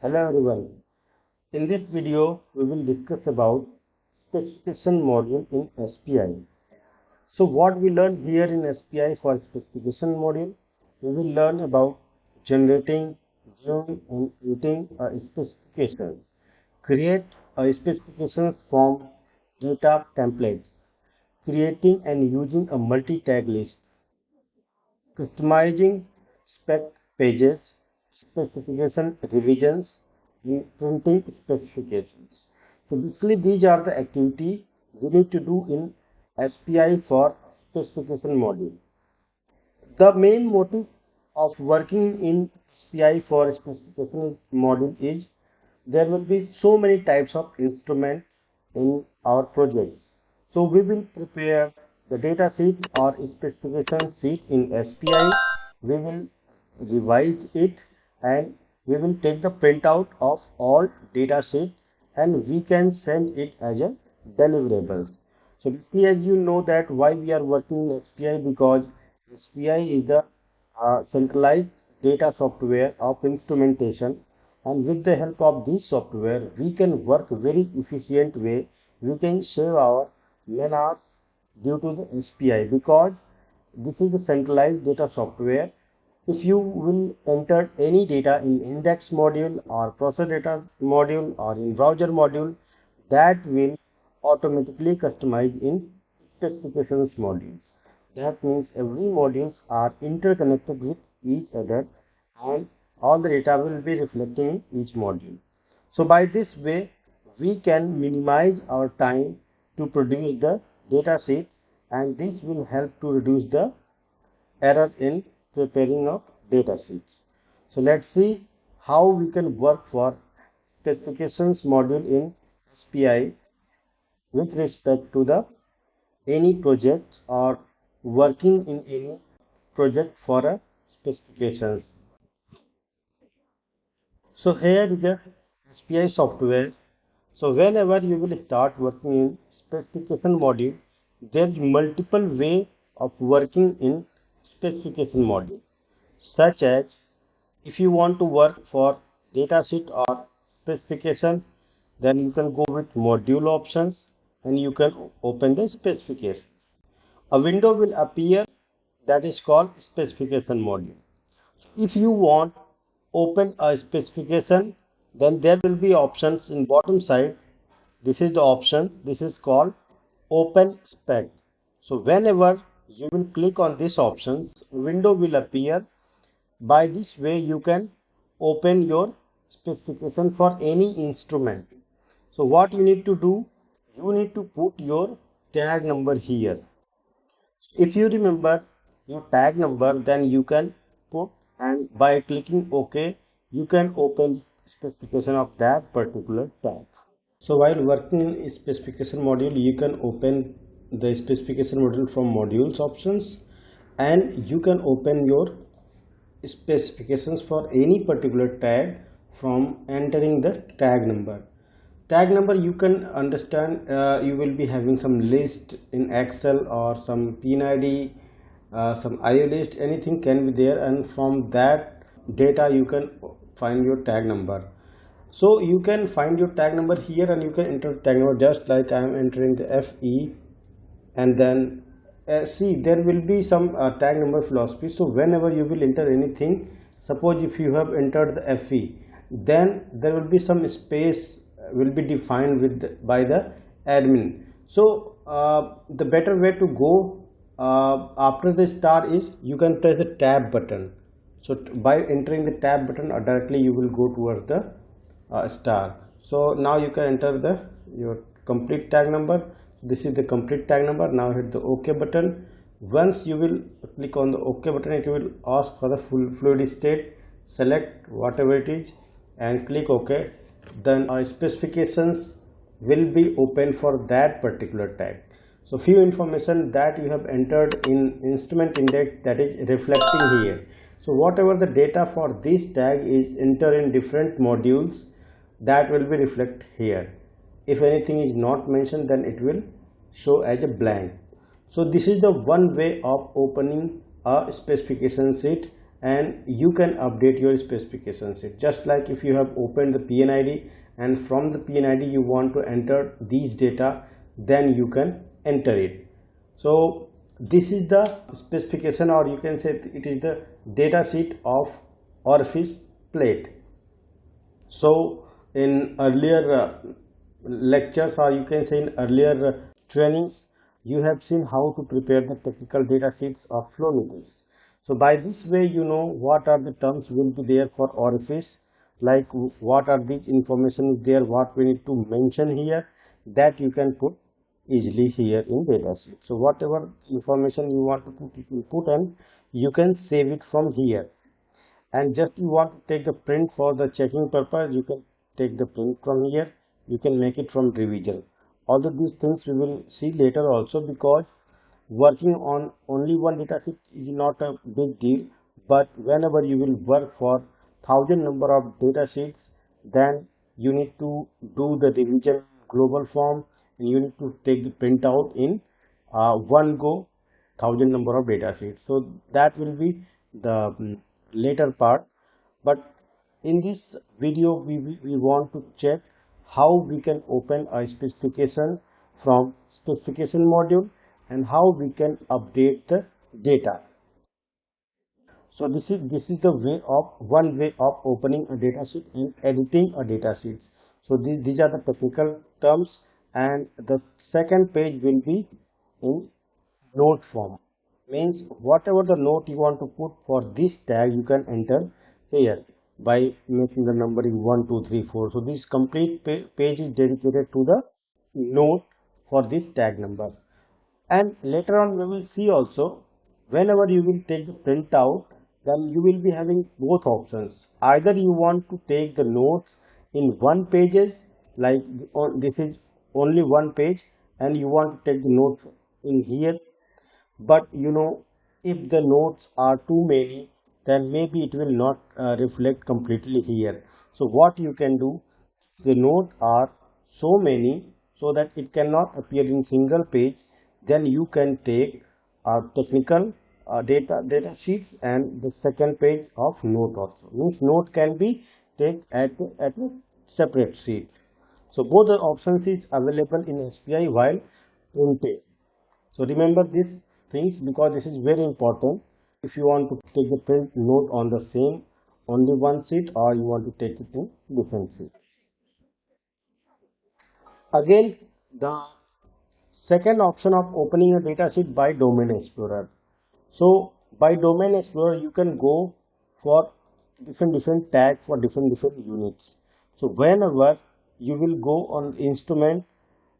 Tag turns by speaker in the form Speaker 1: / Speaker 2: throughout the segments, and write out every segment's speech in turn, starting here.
Speaker 1: Hello everyone. In this video, we will discuss about specification module in SPI. So what we learn here in SPI for specification module, we will learn about generating, viewing and editing a specification, create a specifications from data templates, creating and using a multi-tag list, customizing spec pages, specification revisions, and printing specifications. So basically these are the activity we need to do in SPI for specification module. The main motive of working in SPI for specification module is there will be so many types of instruments in our project. So we will prepare the data sheet or specification sheet in SPI. We will revise it and we will take the printout of all data sheet and we can send it as a deliverables. So basically, as you know that why we are working in SPI, because SPI is the centralized data software of instrumentation, and with the help of this software we can work very efficient way. We can save our man hours due to the SPI, because this is a centralized data software. If you will enter any data in index module or process data module or in browser module, that will automatically customize in specifications module. That means every modules are interconnected with each other and all the data will be reflecting in each module. So by this way we can minimize our time to produce the data sheet, and this will help to reduce the error in preparing of data sheets. So let's see how we can work for specifications module in SPI with respect to the any project or working in any project for a specifications. So here is the SPI software. So whenever you will start working in specification module, there is multiple way of working in specification module, such as if you want to work for datasheet or specification, then you can go with module options and you can open the specification. A window will appear that is called specification module. If you want open a specification, then there will be options in bottom side. This is the option, this is called open spec. So whenever you will click on this option, window will appear. By this way you can open your specification for any instrument. So what you need to do, you need to put your tag number here. If you remember your tag number, then you can put, and by clicking OK you can open specification of that particular tag. So while working in specification module, you can open the specification module from modules options, and you can open your specifications for any particular tag from entering the tag number. Tag number, you can understand, you will be having some list in Excel or some PID, some IO list, anything can be there, and from that data you can find your tag number. So you can find your tag number here and you can enter tag number, just like I am entering the FE, and then see there will be some tag number philosophy. So whenever you will enter anything, suppose if you have entered the FE, then there will be some space will be defined with by the admin. So the better way to go after the star is you can press the tab button. So by entering the tab button, directly you will go towards the star. So now you can enter your complete tag number. This is the complete tag number. Now hit the OK button. Once you will click on the OK button, it will ask for the full fluid state. Select whatever it is and click OK. Then our specifications will be open for that particular tag. So few information that you have entered in instrument index, that is reflecting here. So whatever the data for this tag is entered in different modules, that will be reflect here. If anything is not mentioned, then it will show as a blank. So this is the one way of opening a specification sheet and you can update your specification sheet. Just like if you have opened the PNID and from the PNID you want to enter these data, then you can enter it. So this is the specification, or you can say it is the data sheet of orifice plate. So in earlier lectures, or you can say in earlier trainings, you have seen how to prepare the technical data sheets of flow meters. So by this way, you know what are the terms will be there for orifice, like what are these information is there, what we need to mention here, that you can put easily here in data sheet. So whatever information you want to put, you can put, and you can save it from here. And just you want to take the print for the checking purpose, you can take the print from here, you can make it from revision. Although these things we will see later also, because working on only one data sheet is not a big deal, but whenever you will work for 1000 number of data sheets, then you need to do the revision global form, and you need to take the printout in one go 1000 number of data sheets. So that will be the later part. But in this video we want to check how we can open a specification from specification module and how we can update the data. So this is the way of one way of opening a data sheet and editing a data sheet. So these are the technical terms, and the second page will be in note form. Means whatever the note you want to put for this tag, you can enter here by making the numbering 1 2 3 4. So this complete page is dedicated to the note for this tag number. And later on we will see also, whenever you will take the printout, then you will be having both options. Either you want to take the notes in one pages, like this is only one page, and you want to take the notes in here. But you know, if the notes are too many, then maybe it will not reflect completely here. So what you can do, the notes are so many so that it cannot appear in single page, then you can take technical data sheets and the second page of note also. Means note can be taken at a separate sheet. So both the options is available in SPI while printing. So remember these things, because this is very important. If you want to take the print note on the same only one sheet, or you want to take it to different sheet. Again, the second option of opening a data sheet by domain explorer. So by domain explorer you can go for different tags for different units. So whenever you will go on instrument,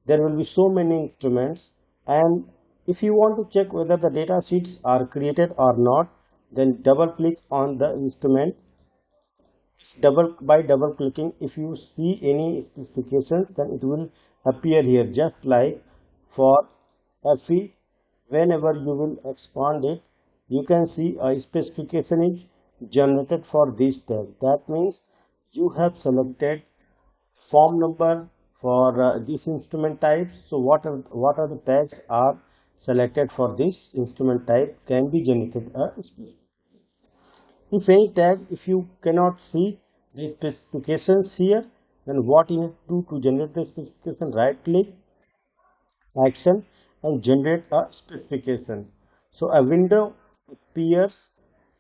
Speaker 1: there will be so many instruments, and if you want to check whether the data sheets are created or not, then double click on the instrument. By double clicking, if you see any specifications, then it will appear here, just like for FE. Whenever you will expand it, you can see a specification is generated for this tag. That means you have selected form number for this instrument types. So what are the tags are selected for this instrument type can be generated a specification. If any tag, if you cannot see the specifications here, then what you need to do to generate the specification, right click, action, and generate a specification. So a window appears,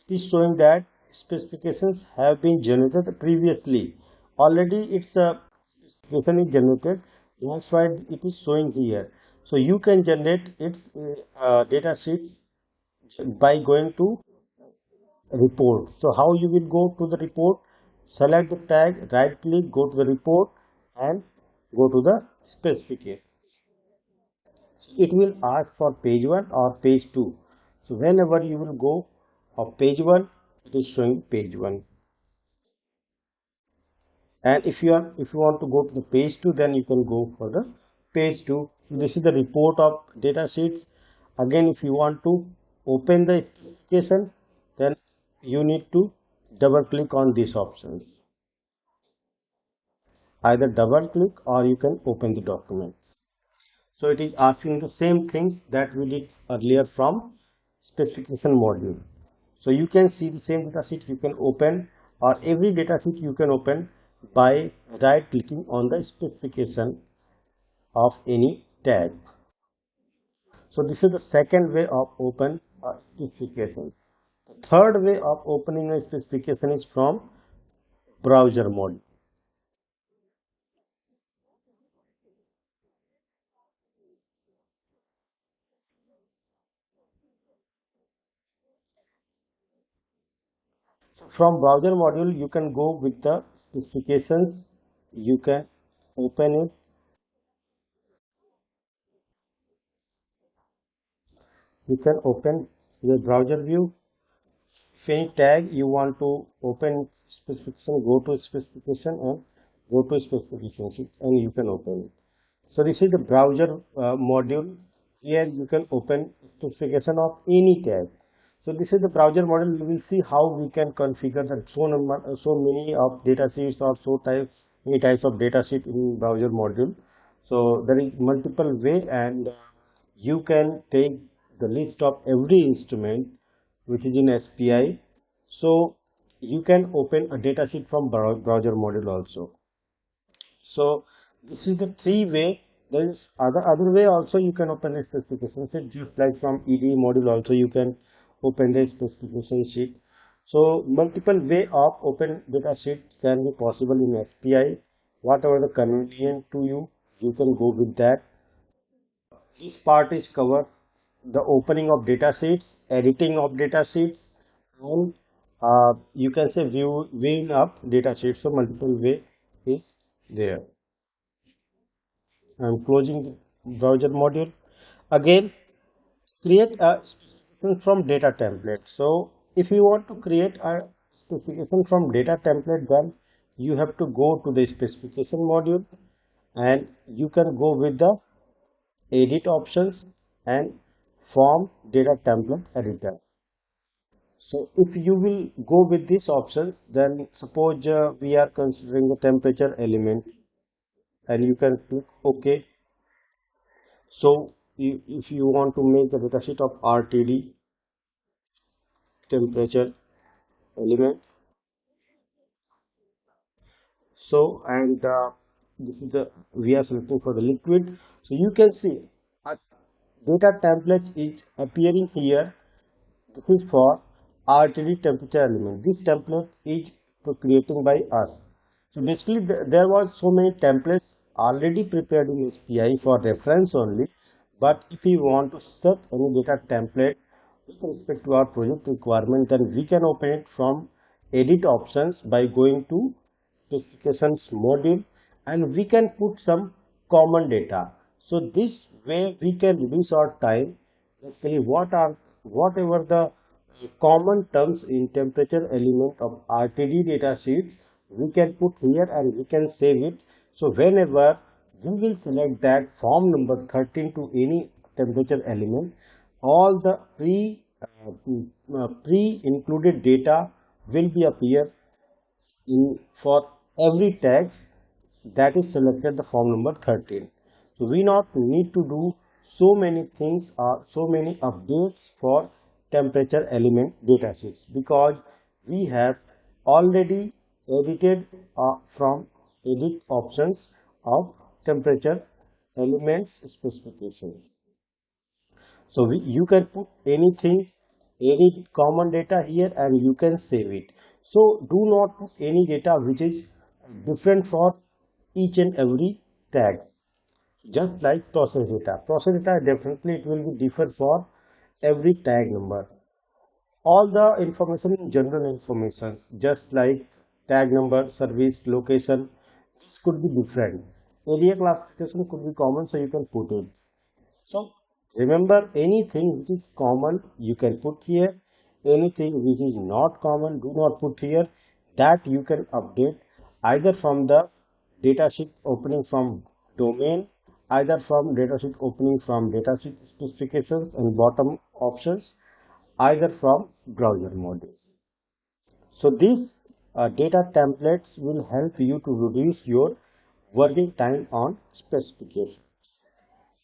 Speaker 1: it is showing that specifications have been generated previously. Already its a specification is generated, that's why it is showing here. So you can generate its data sheet by going to report. So how you will go to the report? Select the tag, right click, go to the report, and go to the specification. It will ask for page 1 or page 2. So whenever you will go of page 1, it is showing page 1. And if you want to go to the page 2, then you can go for the page 2. So this is the report of data sheets. Again, if you want to open the specification, then you need to double click on these options. Either double click or you can open the document. So it is asking the same things that we did earlier from specification module. So you can see the same data sheet you can open, or every data sheet you can open by right clicking on the specification of any tag. So this is the second way of open a specification. The third way of opening a specification is from browser mode. From browser module, you can go with the specifications. You can open it. You can open your browser view. If any tag you want to open specification, go to specification and go to specification and you can open it. So this is the browser module. Here you can open specification of any tag. So this is the browser module. You will see how we can configure the so many of data sheets or many types of data sheet in browser module. So there is multiple way, and you can take the list of every instrument which is in SPI. So you can open a data sheet from browser module also. So this is the three way. There is other way also you can open a specification sheet, just like from EDE module also you can open the specification sheet. So multiple way of open data sheet can be possible in SPI. Whatever the convenient to you, you can go with that. This part is covered the opening of data sheets, editing of data sheets, and you can say viewing up data sheets. So multiple way is there. I'm closing the browser module. Again, create a specification from data template. So if you want to create a specification from data template, then you have to go to the specification module and you can go with the edit options and form data template editor. So if you will go with this option, then suppose we are considering the temperature element, and you can click OK. So if you want to make the datasheet of RTD temperature element, so and this is the we are selecting for the liquid. So you can see a data template is appearing here. This is for RTD temperature element. This template is creating by us. So basically there was so many templates already prepared in SPI for reference only. But if you want to set any data template with respect to our project requirement, then we can open it from edit options by going to specifications module, and we can put some common data. So this way we can reduce our time. Basically whatever the common terms in temperature element of RTD data sheets, we can put here and we can save it. So whenever we will select that form number 13 to any temperature element, all the pre-included data will be appear in for every tags that is selected the form number 13. So we not need to do so many things or so many updates for temperature element data sheets, because we have already edited from edit options of temperature elements specifications. So you can put anything, any common data here, and you can save it. So do not put any data which is different for each and every tag. Just like process data definitely it will be different for every tag number. All the information in general information, just like tag number, service, location, this could be different. Area classification could be common, so you can put it. So remember, anything which is common you can put here, anything which is not common do not put here. That you can update either from the datasheet opening from domain, either from datasheet opening from datasheet specifications and bottom options, either from browser module. So these data templates will help you to reduce your working time on specification.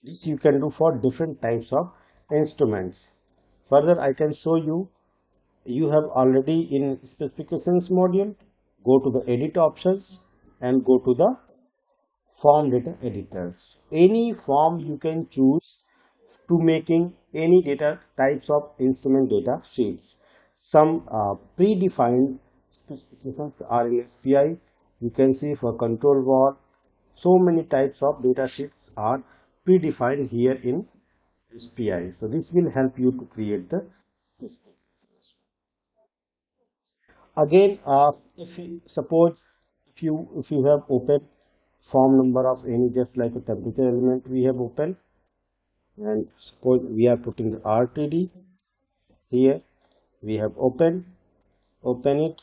Speaker 1: This you can do for different types of instruments. Further, I can show you you have already in specifications module, go to the edit options and go to the form data editors. Any form you can choose to making any data types of instrument data sheets. Some predefined specifications are in SPI. You can see for control wall, so many types of data sheets are predefined here in SPI. So this will help you to create the again if you, suppose if you have open form number of any just like a temperature element we have open, and suppose we are putting the RTD here, we have open it.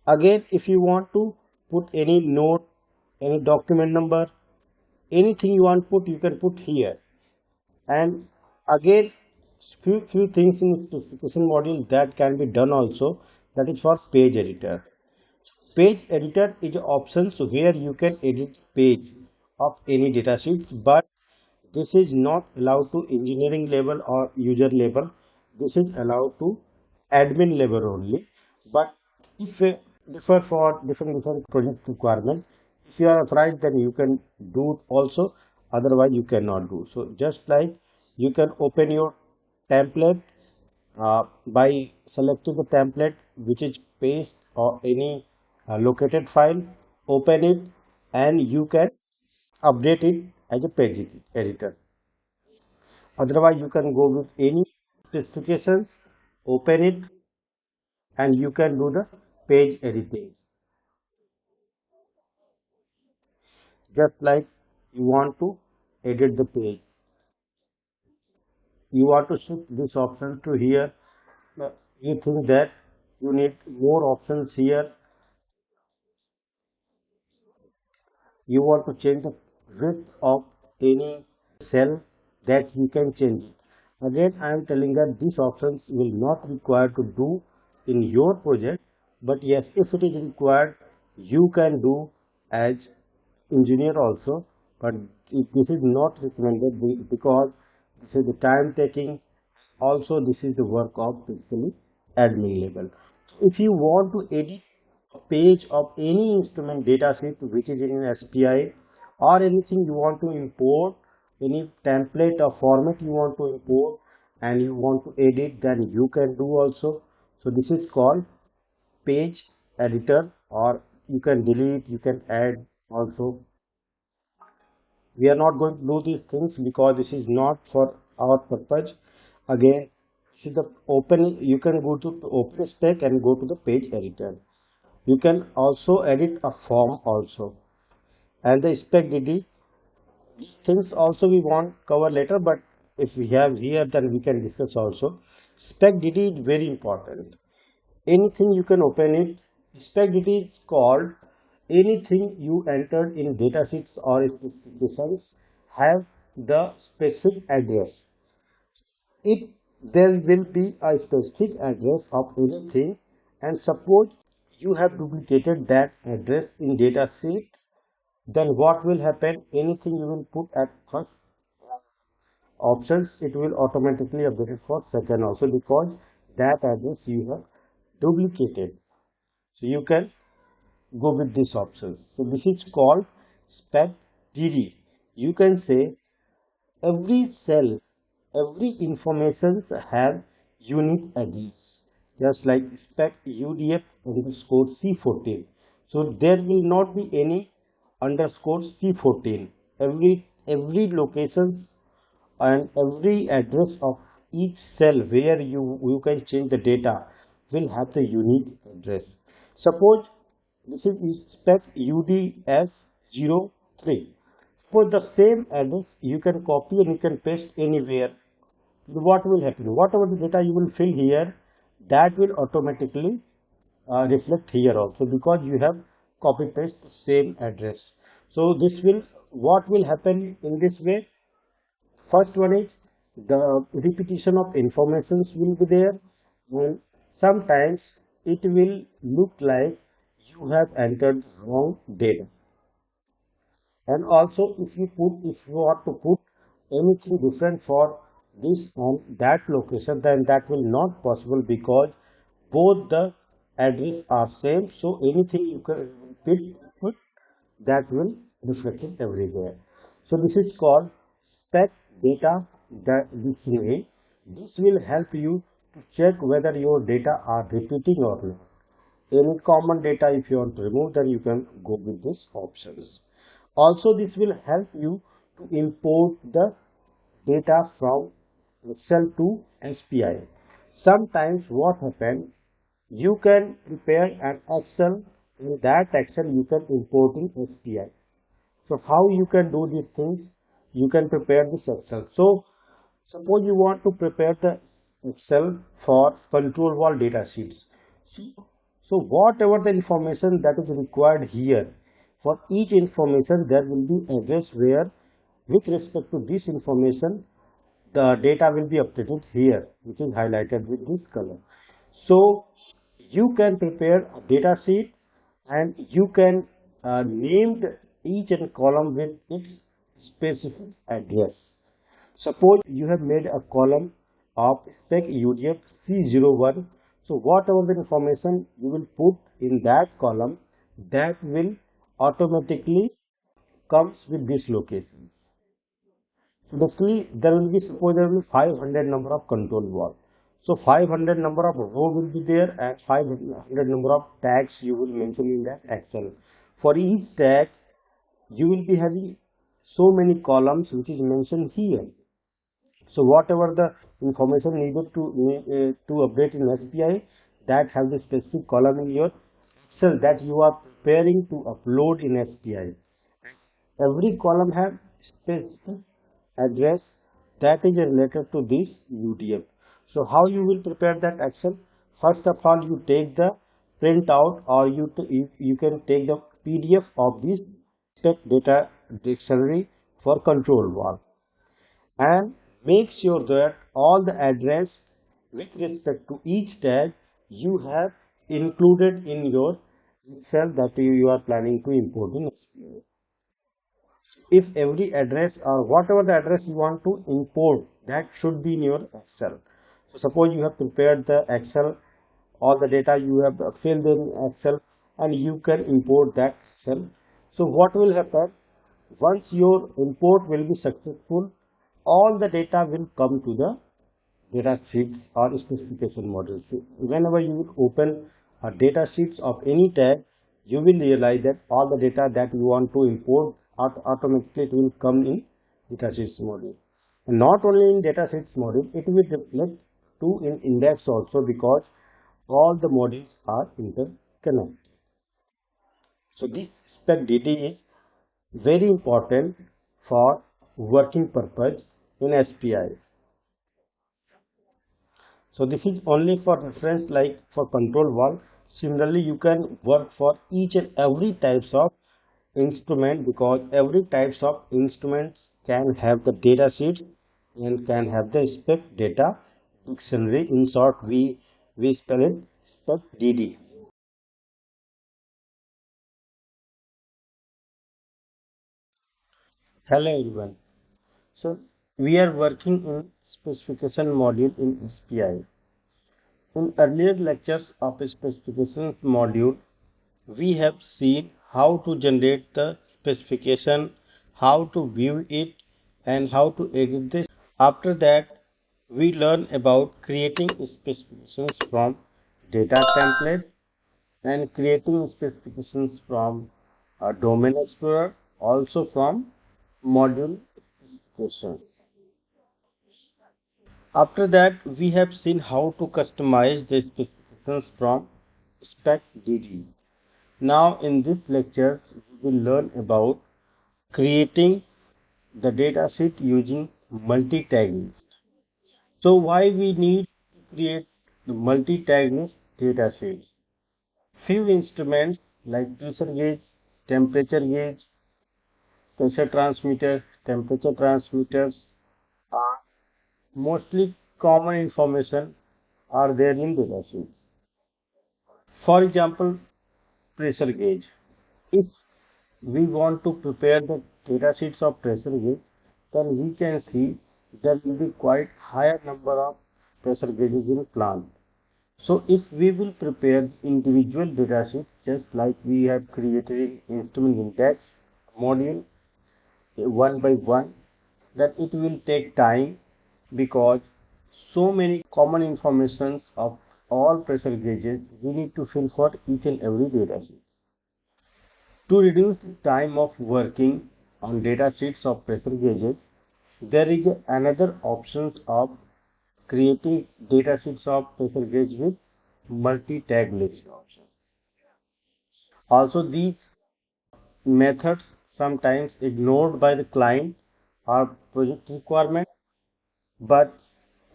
Speaker 1: Again if you want to put any note, any document number, anything you want to put, you can put here. And again few things in specification module that can be done also, that is for page editor. Page editor is options where you can edit page of any data sheets, but this is not allowed to engineering level or user level. This is allowed to admin level only. But if differ for different project requirement, if you are authorized, then you can do it also. Otherwise, you cannot do. So just like you can open your template by selecting the template which is paste or any located file, open it, and you can update it as a page editor. Otherwise, you can go with any specifications, open it, and you can do the page editing. Just like you want to edit the page, you want to shift this option to here. You think that you need more options here. You want to change the width of any cell, that you can change it. Again, I am telling that these options will not require to do in your project, but yes, if it is required, you can do as engineer also, but this is not recommended because this is the time taking. Also, this is the work of basically admin level. If you want to edit a page of any instrument data sheet which is in SPI, or anything you want to import, any template or format you want to import and you want to edit, then you can do also. So this is called page editor, or you can delete, you can add also. We are not going to do these things because this is not for our purpose. Again, see the open, you can go to open spec and go to the page editor. You can also edit a form also, and the spec dd things also we want cover later, but if we have here then we can discuss also. Spec dd is very important. Anything you can open it. Spec dd is called anything you entered in datasheets or specifications have the specific address. If there will be a specific address of anything, and suppose you have duplicated that address in datasheet, then what will happen? Anything you will put at first options, it will automatically update it for second also, because that address you have duplicated. So you can go with this option. So this is called spec dd. You can say every cell, every information have unique address, just like spec udf underscore c14. So there will not be any underscore c14. Every location and every address of each cell where you can change the data will have the unique address. Suppose this is spec UDS03. For the same address you can copy and you can paste anywhere. What will happen? Whatever the data you will fill here, that will automatically reflect here also, because you have copy paste the same address. So this will, what will happen in this way? First one is the repetition of informations will be there, and sometimes it will look like you have entered wrong data. And also if you want to put anything different for this and that location, then that will not possible, because both the address are same, so anything you can put that will reflect it everywhere. So this is called spec data dictionary. This will help you to check whether your data are repeating or not. Any common data, if you want to remove, then you can go with these options. Also, this will help you to import the data from Excel to SPI. Sometimes what happens, you can prepare an Excel, in that Excel you can import in SPI. So how you can do these things? You can prepare this Excel. So suppose you want to prepare the Excel for control wall data sheets. So whatever the information that is required here, for each information there will be address where with respect to this information the data will be updated here, which is highlighted with this color. So you can prepare a data sheet and you can name each and column with its specific address. Suppose you have made a column of spec UDF C01. So whatever the information you will put in that column, that will automatically comes with this location. So basically there will be, suppose there will be 500 number of control wall. So 500 number of row will be there and 500 number of tags you will mention in that Excel. For each tag you will be having so many columns which is mentioned here. So whatever the information needed to update in SPI, that have the specific column in your Excel that you are preparing to upload in SPI. Every column have specific address that is related to this UDF. So how you will prepare that Excel? First of all, you take the printout or you can take the PDF of this spec data dictionary for control wall and make sure that all the address with respect to each tag you have included in your Excel that you are planning to import in SPI. If every address or whatever the address you want to import, that should be in your Excel. So suppose you have prepared the Excel, all the data you have filled in Excel and you can import that Excel. So what will happen, once your import will be successful, all the data will come to the data sheets or specification model. So whenever you will open a data sheets of any tag, you will realize that all the data that you want to import automatically it will come in data sheets module. And not only in data sheets module, it will reflect to in index also, because all the modules are interconnected. So this spec DD is very important for working purpose in SPI. So this is only for reference, like for control valve. Similarly, you can work for each and every types of instrument, because every types of instruments can have the data sheets and can have the spec data dictionary. In short, we spell it spec DD. Hello everyone. So we are working in specification module in SPI. In earlier lectures of specification module, we have seen how to generate the specification, how to view it, and how to edit this. After that, we learn about creating specifications from data template and creating specifications from a domain explorer, also from module specifications. After that, we have seen how to customize the specifications from spec DD. Now in this lecture, we will learn about creating the datasheet using multi-tag list. So why we need to create the multi-tag list datasheet? Few instruments like pressure gauge, temperature gauge, pressure transmitter, temperature transmitters are mostly common information are there in datasheets. For example, pressure gauge. If we want to prepare the data sheets of pressure gauge, then we can see there will be quite higher number of pressure gauges in plant. So if we will prepare individual data sheets just like we have created in instrument index module one by one, then it will take time because so many common informations of all pressure gauges we need to fill for each and every data sheet. To reduce the time of working on data sheets of pressure gauges, there is another option of creating data sheets of pressure gauge with multi-tag list option. Also, these methods sometimes ignored by the client or project requirement, but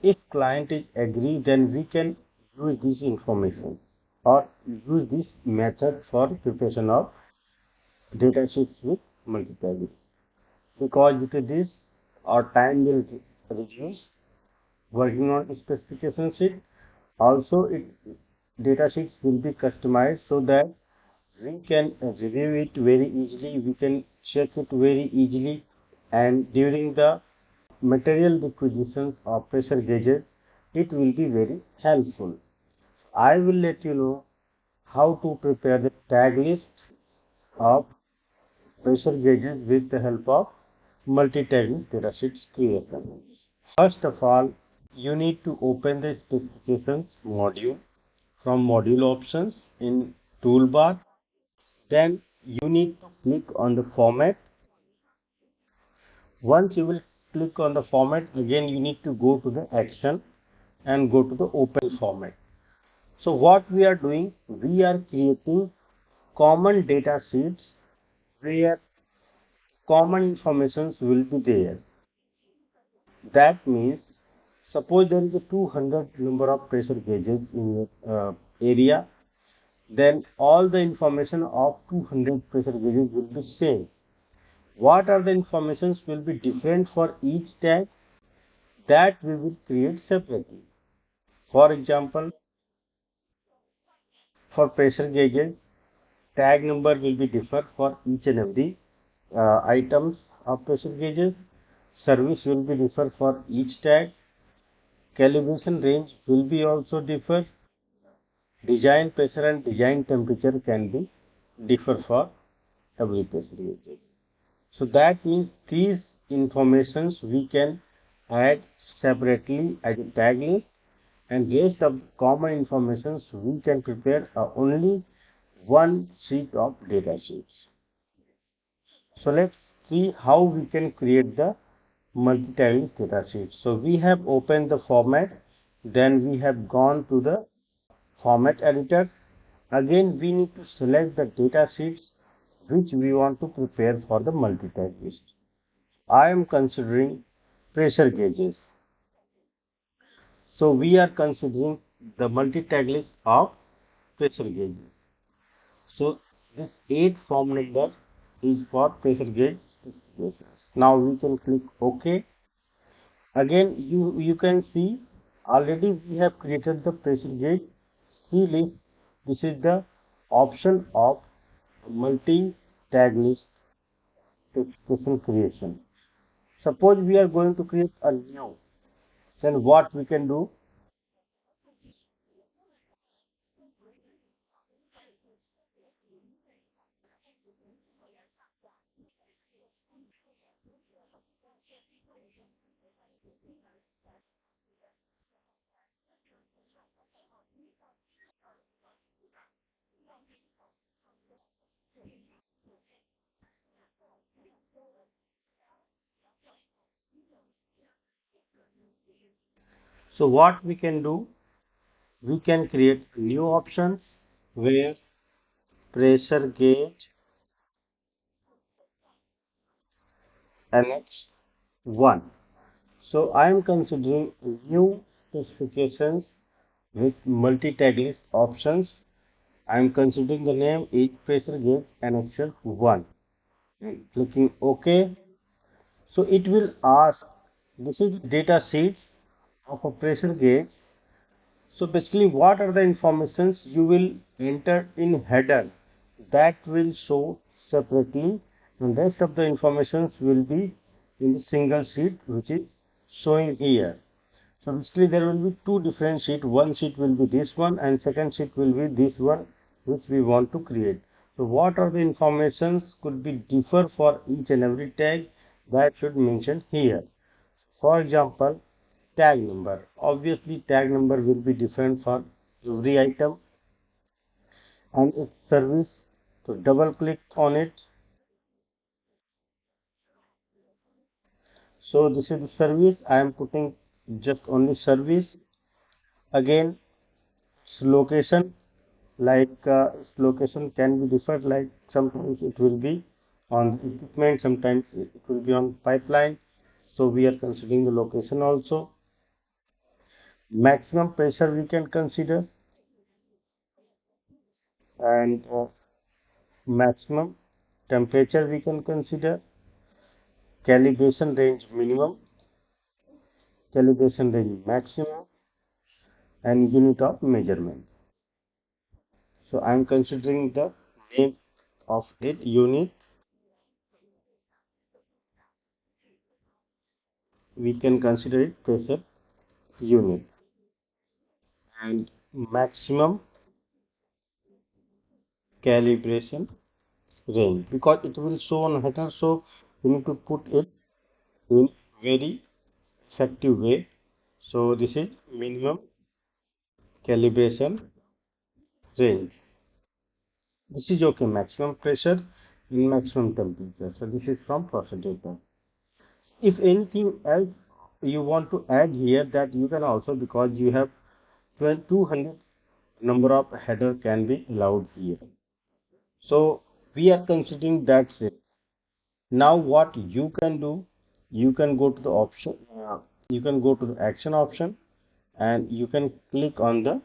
Speaker 1: if client is agree, then we can use this information or use this method for preparation of data sheets with multi-tag list. Because due to this, our time will reduce working on specification sheet. Also, data sheets will be customized so that we can review it very easily, we can check it very easily, and during the material requisitions of pressure gauges, it will be very helpful. I will let you know how to prepare the tag list of pressure gauges with the help of multi-tag data sheets creation. First of all, you need to open the specifications module from module options in toolbar. Then you need to click on the format. Once you will click on the format, again you need to go to the action and go to the open format. So what we are doing, we are creating common data sheets where common informations will be there. That means suppose there is a 200 number of pressure gauges in your area, then all the information of 200 pressure gauges will be same. What are the informations will be different for each tag, that we will create separately. For example, for pressure gauges, tag number will be differ for each and every items of pressure gauges. Service will be differ for each tag. Calibration range will be also differ. Design pressure and design temperature can be differ for every pressure gauge. So that means these informations we can add separately as a tag list, and rest of common informations we can prepare only one sheet of data sheets. So let's see how we can create the multi-tag data sheet. So we have opened the format, then we have gone to the format editor. Again we need to select the data sheets which we want to prepare for the multi-tag list. I am considering pressure gauges. So we are considering the multi-tag list of pressure gauges. So this 8 form number is for pressure gauge specifications. Now we can click OK. Again you can see already we have created the pressure gauge list. This is the option of multi-tag list specification creation. Suppose we are going to create a new, then what we can do? So what we can do? We can create new options where pressure gauge annex 1. So I am considering new specifications with multi-tag list options. I am considering the name is pressure gauge annexure 1. Clicking OK. So it will ask, this is the data sheet of a pressure gauge. So basically what are the informations you will enter in header, that will show separately, and rest of the informations will be in the single sheet which is showing here. So basically there will be two different sheet. One sheet will be this one and second sheet will be this one which we want to create. So what are the informations could be differ for each and every tag that should mention here. For example, tag number. Obviously tag number will be different for every item and its service. So double click on it. So this is the service. I am putting just only service. Again, its location, like its location can be different, like sometimes it will be on the equipment, sometimes it will be on pipeline. So we are considering the location also. Maximum pressure we can consider, and maximum temperature we can consider. Calibration range minimum, calibration range maximum, and unit of measurement. So I am considering the name of it unit. We can consider it pressure unit, and maximum calibration range, because it will show on header, so we need to put it in very effective way. So this is minimum calibration range. This is okay, maximum pressure and maximum temperature. So this is from process data. If anything else you want to add here, that you can also, because you have 200 number of header can be allowed here. So we are considering that's it. Now what you can do, you can go to the option, you can go to the action option and you can click on the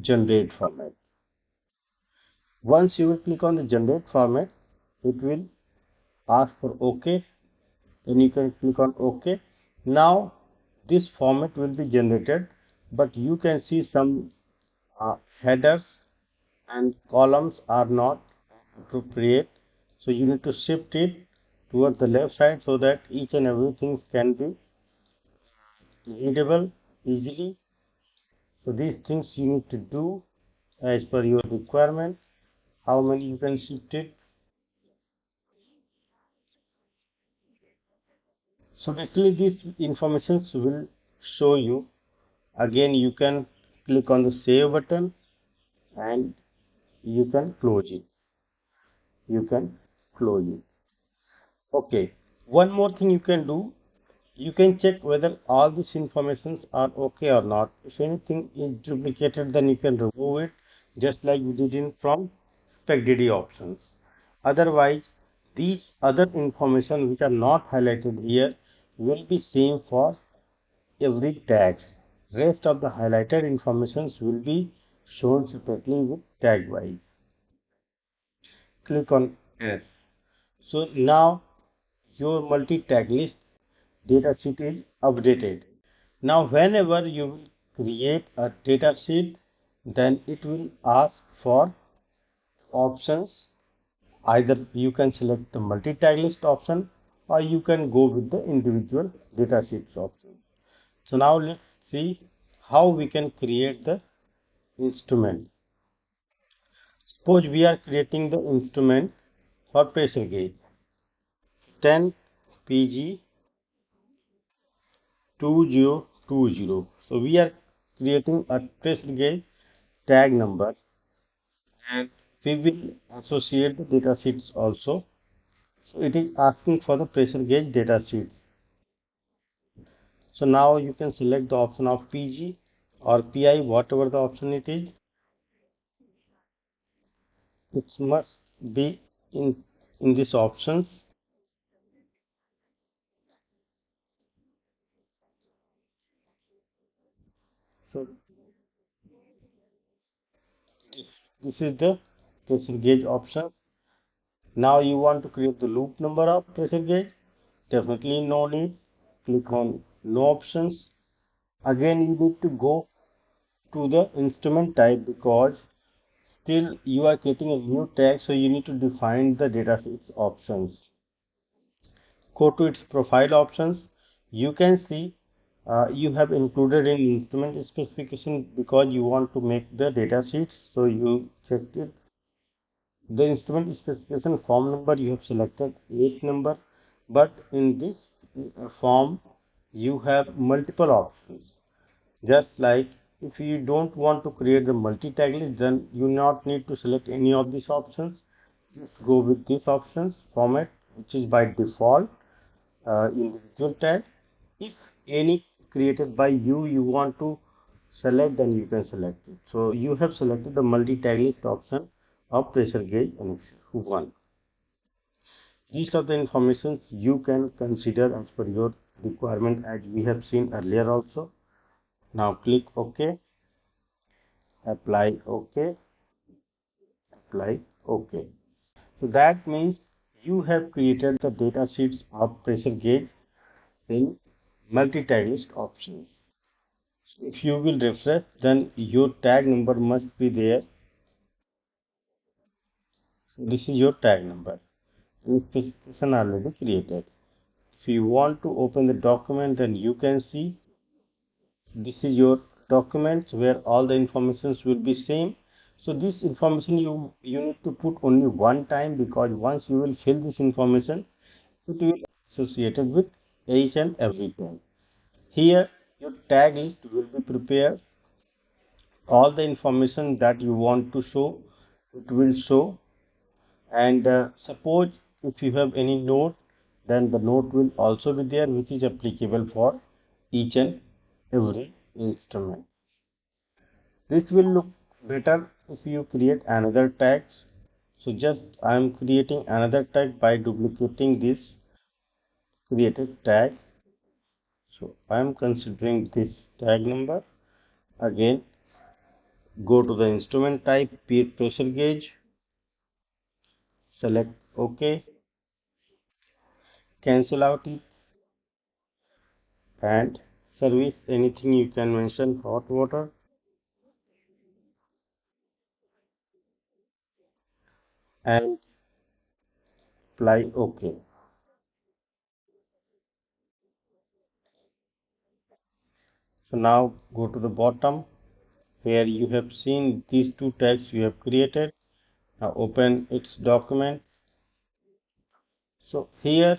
Speaker 1: generate format. Once you will click on the generate format, it will ask for OK, then you can click on OK. Now this format will be generated, but you can see some headers and columns are not appropriate. So you need to shift it towards the left side so that each and everything can be readable easily. So these things you need to do as per your requirement. How many you can shift it. So basically these informations will show you. Again you can click on the save button and you can close it. You can close it. Okay. One more thing you can do. You can check whether all these informations are okay or not. If anything is duplicated, then you can remove it, just like we did in from SpecDD options. Otherwise, these other information which are not highlighted here will be same for every tags. Rest of the highlighted informations will be shown separately with tag wise. Click on Add. So now your multi-tag list datasheet is updated. Now whenever you will create a datasheet, then it will ask for options. Either you can select the multi-tag list option or you can go with the individual datasheets option. So now let's see how we can create the instrument. Suppose we are creating the instrument for pressure gauge 10 PG 2020. So we are creating a pressure gauge tag number and we will associate the data sheets also. So it is asking for the pressure gauge data sheet. So now you can select the option of PG or PI, whatever the option it is. It must be in this options. So this is the pressure gauge option. Now you want to create the loop number of pressure gauge. Definitely no need. Click on no options. Again you need to go to the instrument type, because still you are creating a new tag, so you need to define the data options. Go to its profile options. You can see you have included in instrument specification because you want to make the data sheets. So you checked it. The instrument specification form number you have selected 8 number, but in this form you have multiple options. Just like if you don't want to create the multi-tag list, then you not need to select any of these options. Just go with these options format, which is by default individual tag. If any created by you want to select, then you can select it. So you have selected the multi-tag list option of pressure gauge annexure 1. These are the information you can consider as per your requirement, as we have seen earlier also. Now click OK, apply OK, apply OK. So that means you have created the data sheets of pressure gauge in multi-tag list options. So if you will refresh, then your tag number must be there. So this is your tag number. Specification already created. If you want to open the document, then you can see this is your document where all the informations will be same. So this information you need to put only one time, because once you will fill this information, it will be associated with each and every time. Here your tag list will be prepared. All the information that you want to show, it will show. And suppose if you have any note, then the note will also be there, which is applicable for each and every instrument. This will look better if you create another tag. So just I am creating another tag by duplicating this created tag. So I am considering this tag number. Again, go to the instrument type, pressure gauge, select OK, cancel out it, and service anything you can mention, hot water, and apply OK. So now go to the bottom where you have seen these two tags you have created. Now open its document. So here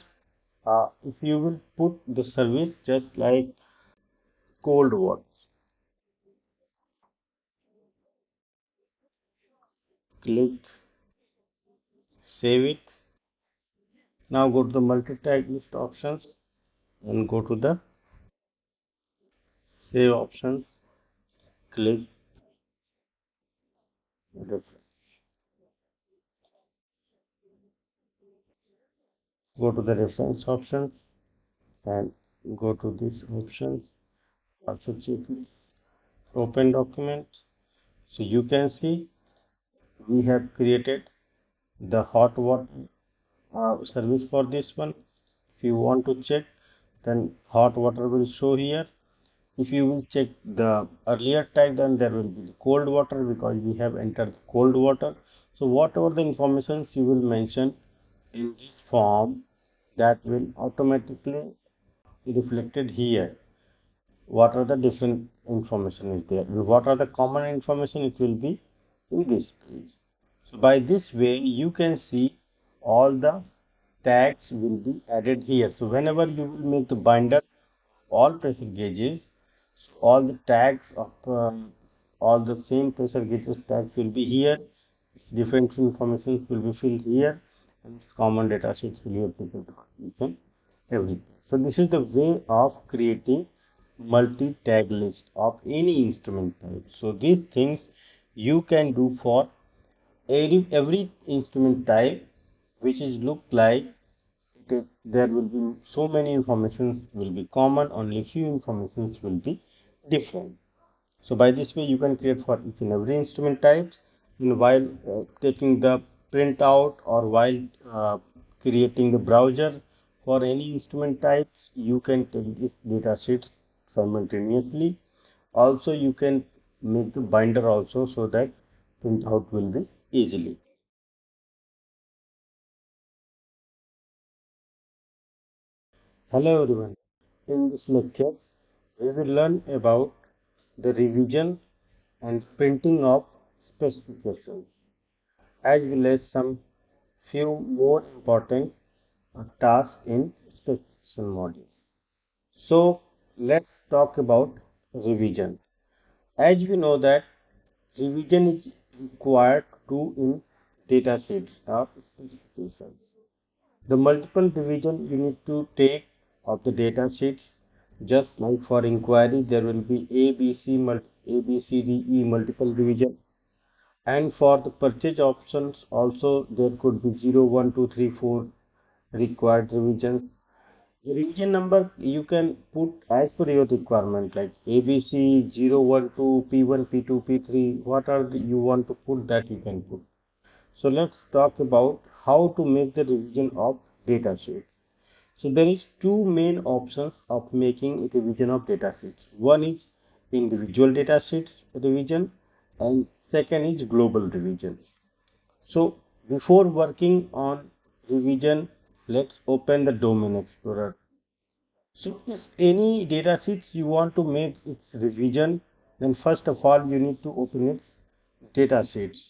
Speaker 1: if you will put the service just like cold water, click save it. Now go to the multi-tag list options and go to the save options, click refresh. Go to the reference options and go to this options, also check it, open document. So you can see we have created the hot water service for this one. If you want to check, then hot water will show here. If you will check the earlier tag, then there will be cold water, because we have entered cold water. So whatever the information you will mention in this form, that will automatically reflected here. What are the different information is there, and what are the common information, it will be in this page. So by this way you can see all the tags will be added here. So whenever you will make the binder all pressure gauges, all the tags of all the same pressure gauges tags will be here. Different information will be filled here, and common data sheets will be applicable for each and everything. So this is the way of creating multi-tag list of any instrument type. So these things you can do for every instrument type, which is look like there will be so many informations will be common, only few informations will be different. So by this way you can create for each and every instrument types, and while taking the printout or while creating the browser for any instrument types, you can take this data sheets simultaneously. Also you can make the binder also, so that printout will be easily. Hello everyone. In this lecture we will learn about the revision and printing of specifications, as well as some few more important tasks in specification module. So let's talk about revision. As we know that revision is required to do in data sheets or specifications. The multiple revision you need to take of the data sheets, just like for inquiry there will be A, B, C, D, E multiple revision, and for the purchase options also there could be 0, 1, 2, 3, 4 required revisions. The revision number you can put as per your requirement, like ABC 0, 1, 2, P1, P2, P3, what are the, you want to put, that you can put. So let's talk about how to make the revision of data sheet. So there is two main options of making revision of data sheets. One is individual data sheets revision and second is global revision. So before working on revision, let's open the domain explorer. So if any data sheets you want to make its revision, then first of all you need to open its data sheets.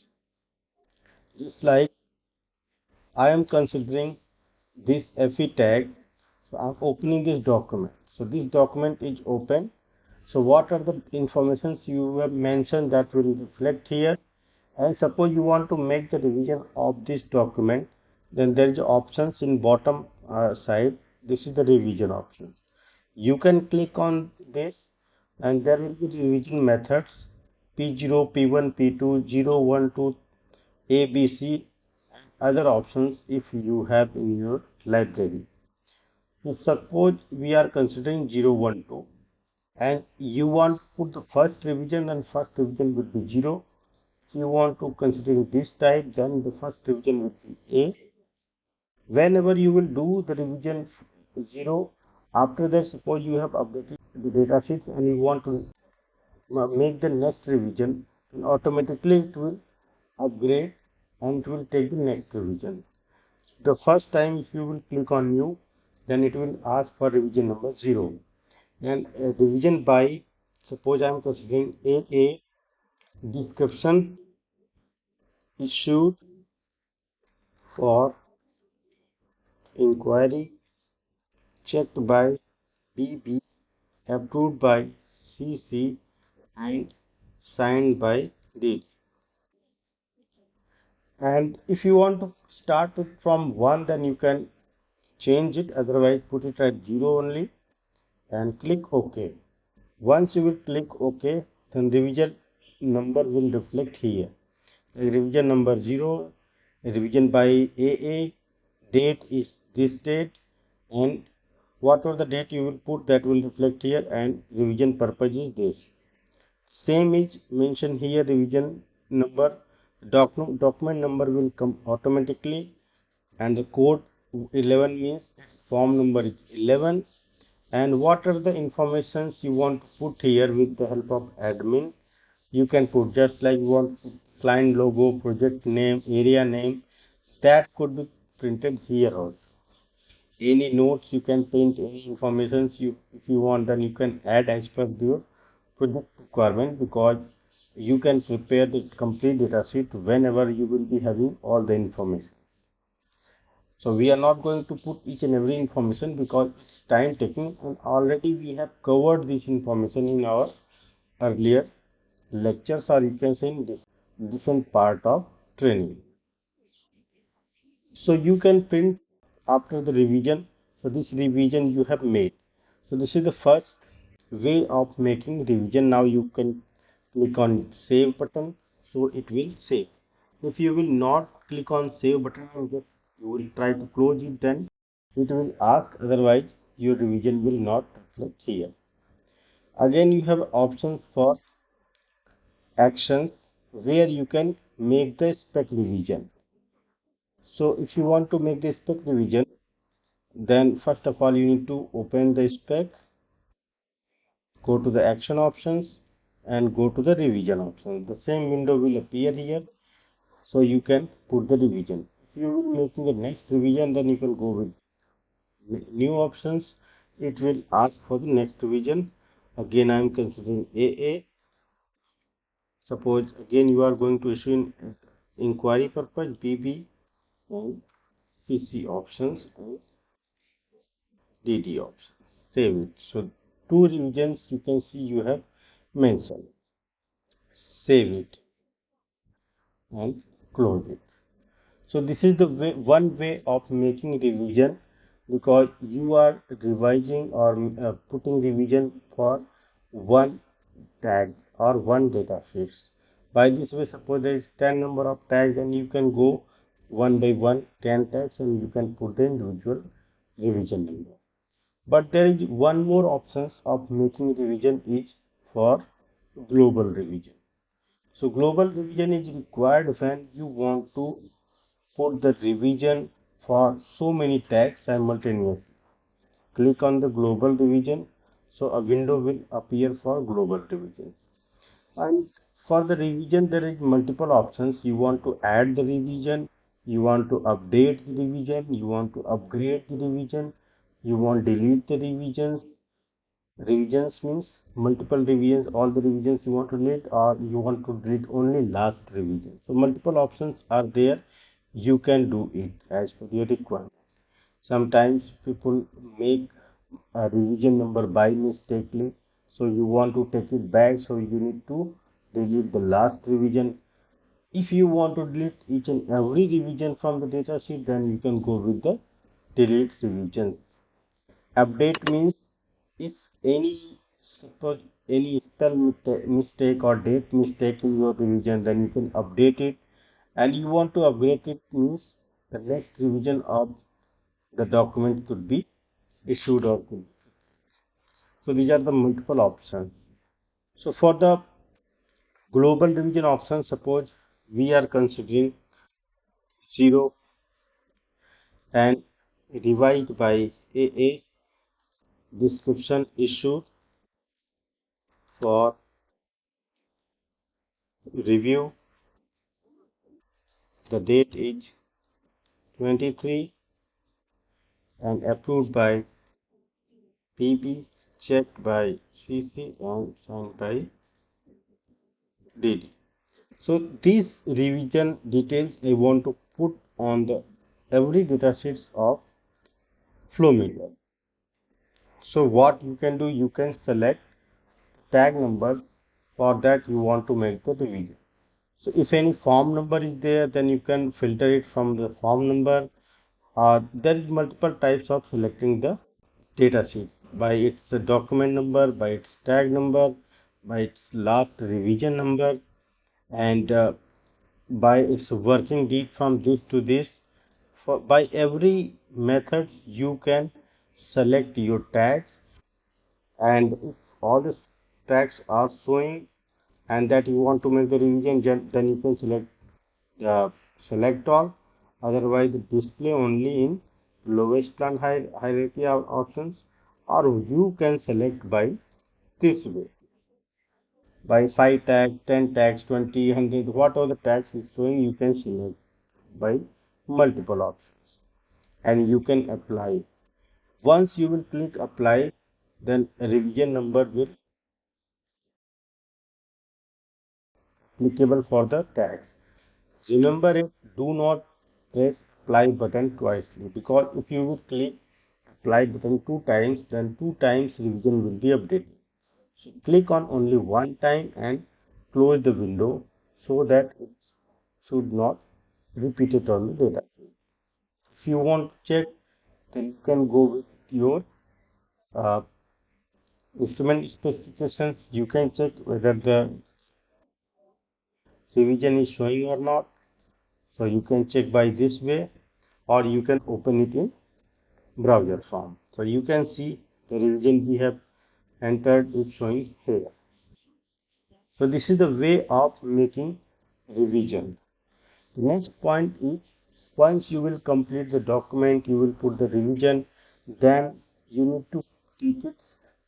Speaker 1: Just like I am considering this FE tag, so I'm opening this document. So this document is open. So what are the informations you have mentioned that will reflect here? And suppose you want to make the revision of this document, then there is options in bottom side. This is the revision option. You can click on this and there will be revision methods P0, P1, P2, 0, 1, 2, A, B, C, other options if you have in your library. So suppose we are considering 0, 1, 2 and you want to put the first revision, and first revision would be 0. If you want to consider this type, then the first revision would be A. Whenever you will do the revision 0, after that suppose you have updated the data sheet and you want to make the next revision, then automatically it will upgrade and it will take the next revision. The first time if you will click on new, then it will ask for revision number 0 and revision by, suppose I am considering AA, description issued for inquiry, checked by BB, approved by CC, and signed by D. And if you want to start it from 1, then you can change it, otherwise put it at 0 only and click OK. Once you will click OK, then revision number will reflect here. Revision number 0, revision by AA, date is this date, and whatever the date you will put, that will reflect here, and revision purpose is this. Same is mentioned here, revision number, document number will come automatically, and the code 11 means form number is 11, and what are the informations you want to put here with the help of admin. You can put, just like you want client logo, project name, area name, that could be printed here also. Any notes you can paint, any informations you, if you want, then you can add as per your project requirement, because you can prepare the complete data sheet whenever you will be having all the information. So we are not going to put each and every information because it's time taking, and already we have covered this information in our earlier lectures, or you can say in different part of training. So you can print after the revision. So this revision you have made. So this is the first way of making revision. Now you can click on save button, so it will save. If you will not click on save button and just you will try to close it, then it will ask, otherwise your revision will not reflect here. Again you have options for actions where you can make the spec revision. So if you want to make the spec revision, then first of all you need to open the spec, go to the action options and go to the revision option. The same window will appear here, so you can put the revision. If you will making the next revision, then you can go with new options. It will ask for the next revision, Again I am considering AA. Suppose again you are going to issue in inquiry purpose BB and PC options and DD options. Save it. So two revisions you can see you have mentioned. Save it and close it. So this is the way, one way of making revision, because you are revising or putting revision for one tag or one data sheets. By this way, suppose there is 10 number of tags, and you can go one by one 10 tags and you can put the individual revision number. But there is one more options of making revision is for global revision. So global revision is required when you want to put the revision for so many tags simultaneously. Click on the global revision, so a window will appear for global revision. And for the revision there is multiple options. You want to add the revision, you want to update the revision, you want to upgrade the revision, you want to delete the revisions. Revisions means multiple revisions, all the revisions you want to delete, or you want to delete only last revision. So multiple options are there. You can do it as per your requirement. Sometimes people make a revision number by mistakenly, so you want to take it back, so you need to delete the last revision. If you want to delete each and every revision from the data sheet, then you can go with the delete revision. Update means if any, suppose any spell mistake or date mistake in your revision, then you can update it. And you want to upgrade it means the next revision of the document could be issued or could. So these are the multiple options. So for the global revision option, suppose we are considering 0 and revised by AA, description issued for review, the date is 23 and approved by PB, checked by CC and signed by DD. So these revision details I want to put on the every datasheets of flow meter. So what you can do, you can select tag number. For that you want to make the revision. So if any form number is there, then you can filter it from the form number. There is multiple types of selecting the data sheet by its document number, by its tag number, by its last revision number, and by its working date from this to this. By every method you can select your tags, and if all the tags are showing and that you want to make the revision, then you can select select all. Otherwise display only in lowest plan hierarchy options, or you can select by this way, by 5 tags, 10 tags, 20, 100, whatever the tags is showing, you can select by multiple options and you can apply. Once you will click apply, then a revision number will applicable for the tags. Remember it, do not press apply button twice, because if you will click apply button two times, then two times revision will be updated. So click on only one time and close the window, so that it should not repeat it on the data. If you want to check, then you can go with your uh, instrument specifications. You can check whether the revision is showing or not. So you can check by this way, or you can open it in browser form. So you can see the revision we have entered is showing here. So this is the way of making revision. The next point is, once you will complete the document, you will put the revision, then you need to take its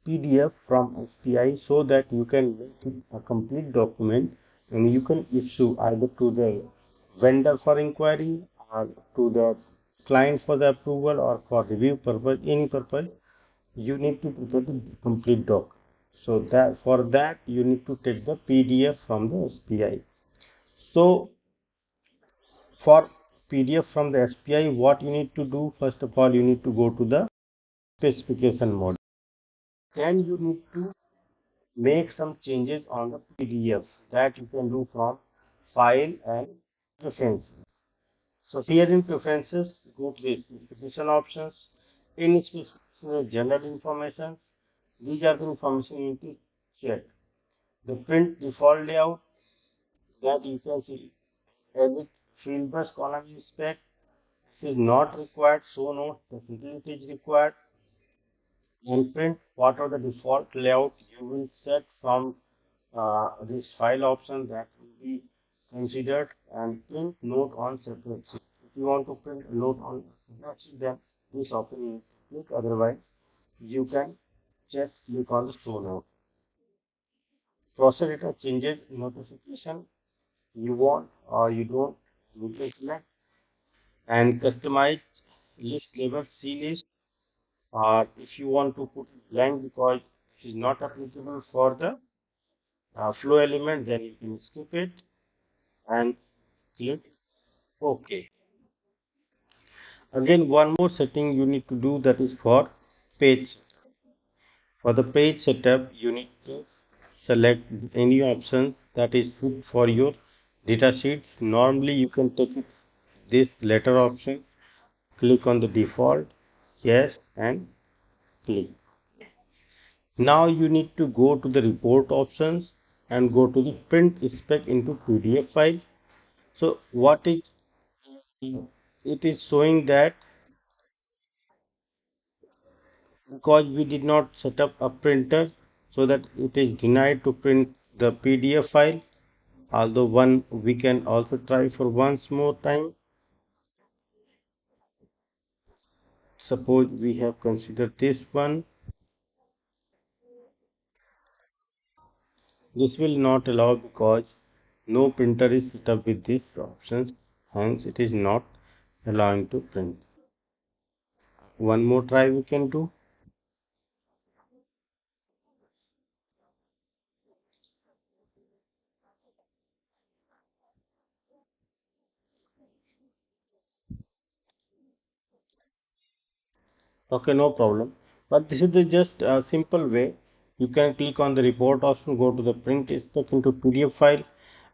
Speaker 1: PDF from SPI, so that you can make it a complete document and you can issue either to the vendor for inquiry or to the client for the approval or for review purpose, any purpose. You need to prepare the complete doc. So that for that you need to take the PDF from the SPI. So for PDF from the SPI, what you need to do, first of all, you need to go to the specification module. Then you need to make some changes on the PDF that you can do from file and preferences. So here in preferences, go to the specification options. In specification, general information. These are the information you need to check. The print default layout that you can see. Edit field bus column inspect is not required. So note definitely it is required. And print what are the default layout you will set from this file option that will be considered, and print note on separate sheet. If you want to print a note on separate sheet, then this option is click. Otherwise, you can just click on the show note. Process data changes notification you want or you don't, you can select, and customize list label C list, or if you want to put it blank because it is not applicable for the flow element, then you can skip it and click OK. Again, one more setting you need to do, that is for page. For the page setup, you need to select any option that is fit for your data sheets. Normally, you can take this letter option, click on the default, yes, and click. Now you need to go to the report options and go to the print spec into PDF file. So what it is showing that because we did not set up a printer, so that it is denied to print the PDF file. Although one we can also try for once more time. Suppose we have considered this one. This will not allow because no printer is set up with these options, hence it is not allowing to print. One more try we can do. Okay, no problem. But this is the just a simple way. You can click on the report option, go to the print spec into PDF file,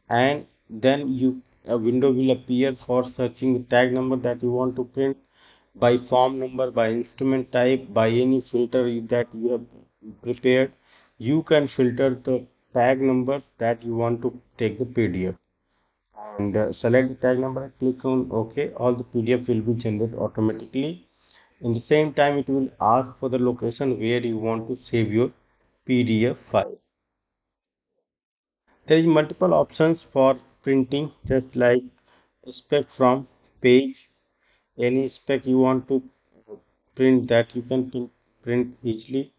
Speaker 1: and then a window will appear for searching the tag number that you want to print by form number, by instrument type, by any filter that you have prepared. You can filter the tag number that you want to take the PDF, and select the tag number, click on OK. All the PDF will be generated automatically. In the same time, it will ask for the location where you want to save your PDF file. There is multiple options for printing, just like spec from page. Any spec you want to print, that you can print easily,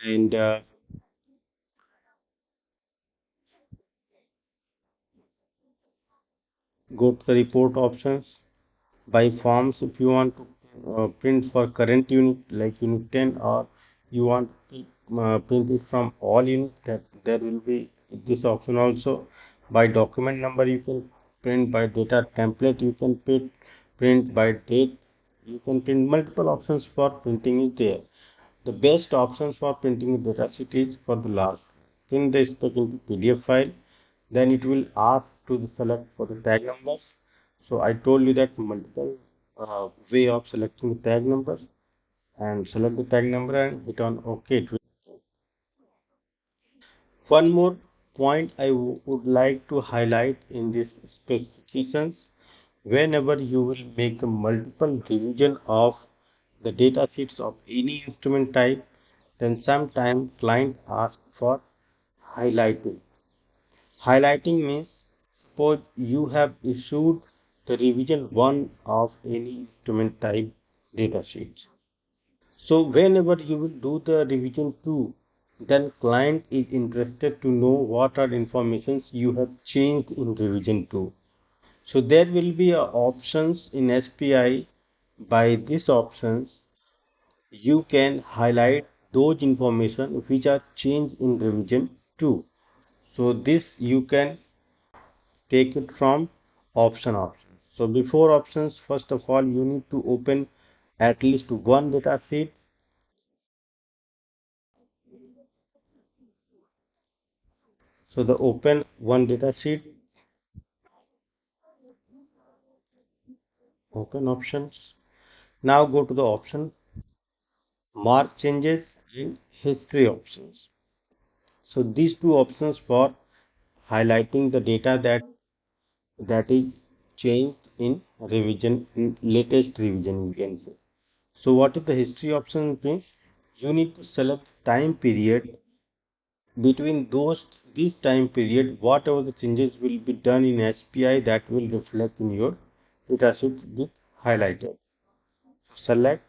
Speaker 1: and go to the report options. By forms, if you want to print for current unit like unit 10, or you want to print it from all units, that there will be this option also. By document number you can print, by data template you can print by date, you can print. Multiple options for printing is there. The best options for printing data sheet is for the last. Print the spec into PDF file, then it will ask to select for the tag numbers. So I told you that multiple way of selecting the tag numbers, and select the tag number and hit on OK. One more point I would like to highlight in this specifications: whenever you will make a multiple revision of the data sheets of any instrument type, then sometimes client asks for highlighting. Highlighting means, suppose you have issued the revision 1 of any instrument type data sheets. So whenever you will do the revision 2, then client is interested to know what are informations you have changed in revision 2. So there will be options in SPI. By these options, you can highlight those information which are changed in revision 2. So this you can take it from options. So before options, first of all, you need to open at least one data sheet. So the open one data sheet, open options. Now go to the option, mark changes and history options. So these two options for highlighting the data that is changed in revision, in latest revision you can say. So what is the history option means? You need to select time period between this time period, whatever the changes will be done in SPI that will reflect in your datasheet with highlighted. Select,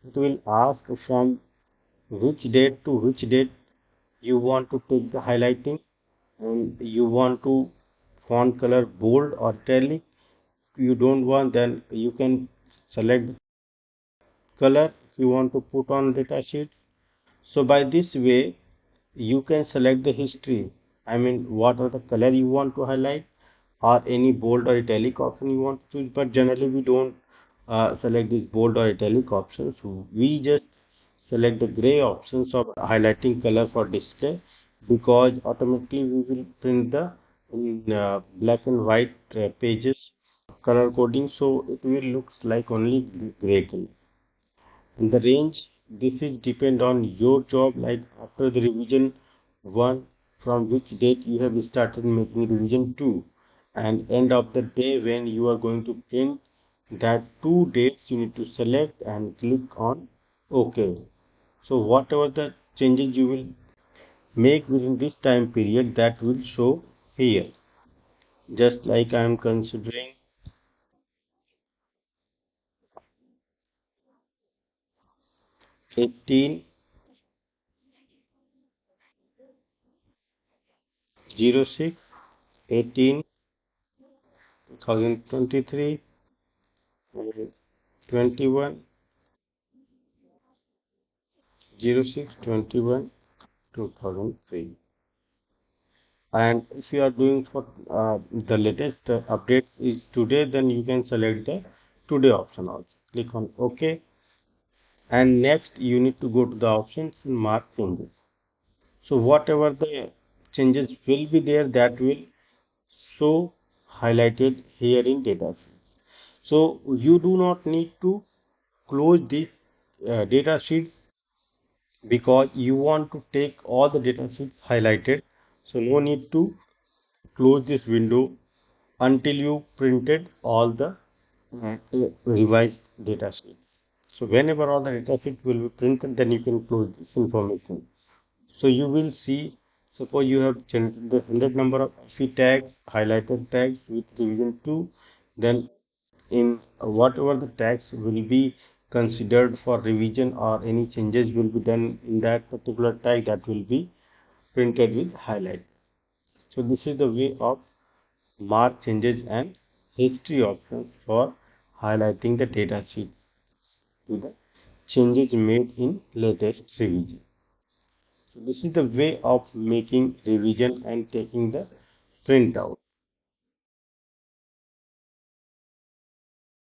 Speaker 1: it will ask from which date to which date you want to take the highlighting, and you want to font color bold or italic. If you don't want, then you can select color if you want to put on datasheet. So by this way you can select the history. I mean, what are the color you want to highlight, or any bold or italic option you want to choose. But generally we don't select this bold or italic options. So we just select the gray options of highlighting color for display, because automatically we will print the in black and white pages color coding, so it will looks like only gray color. And the range, this is depend on your job, like after the revision 1, from which date you have started making revision 2, and end of the day when you are going to print that 2 dates, you need to select and click on OK. So whatever the changes you will make within this time period, that will show here. Just like I am considering 18 06 18 2023 21 06 21 2003. And if you are doing for the latest updates is today, then you can select the today option also. Click on OK, and next you need to go to the options and mark changes. So whatever the changes will be there, that will show highlighted here in data. So you do not need to close this data sheet, because you want to take all the data sheets highlighted. So no need to close this window until you printed all the revised data sheets. So whenever all the data sheets will be printed, then you can close this information. So you will see, suppose you have generated the 100 number of FE tags, highlighted tags with revision 2, then in whatever the tags will be considered for revision, or any changes will be done in that particular tag, that will be printed with highlight. So this is the way of mark changes and history options for highlighting the data sheet to the changes made in latest revision. So this is the way of making revision and taking the printout.